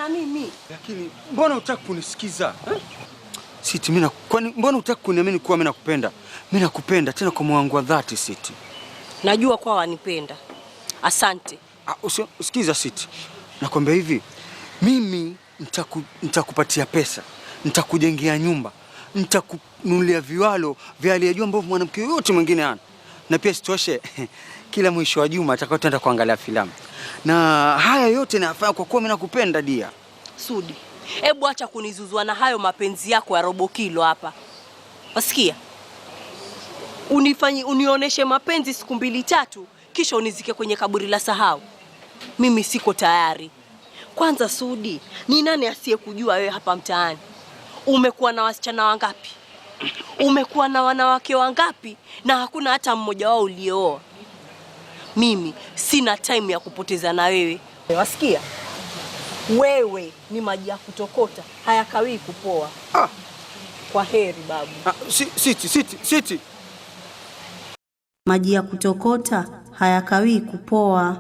na mimi. Lakini mbona hutaki kunisikiza? Siti, mbona hutaki kuniamini kuwa mimi nakupenda? Mimi nakupenda tena kwa moyo wangu wa dhati, Siti. Najua kwa wanipenda. Asante. Usikiza Siti. Nakwambia hivi, mimi nitakupatia pesa, nitakujengea nyumba, nitakununulia viwalo vya hali ya juu ambavyo mwanamke yote mwingine hana. Na pia sitoshe, kila mwisho wa juma atakao tenda kuangalia filamu. Na haya yote nafanya kwa kuwa mimi nakupenda, dia. Sudi, hebu acha kunizuzua na hayo mapenzi yako ya robo kilo hapa. Wasikia? Unioneshe mapenzi siku 2-3 kisha unizike kwenye kaburi la sahau. Mimi siko tayari. Kwanza Sudi, ni nani asiyekujua wewe hapa mtaani? Umekuwa na wasichana wangapi? Umekuwa na wanawake wangapi? Na hakuna hata mmoja wao ulioa. Mimi sina time ya kupoteza na wewe. Wasikia? Wewe ni maji ya kutokota, hayakawii kupoa. Kwa heri babu. Siti. Maji ya kutokota hayakawii kupoa.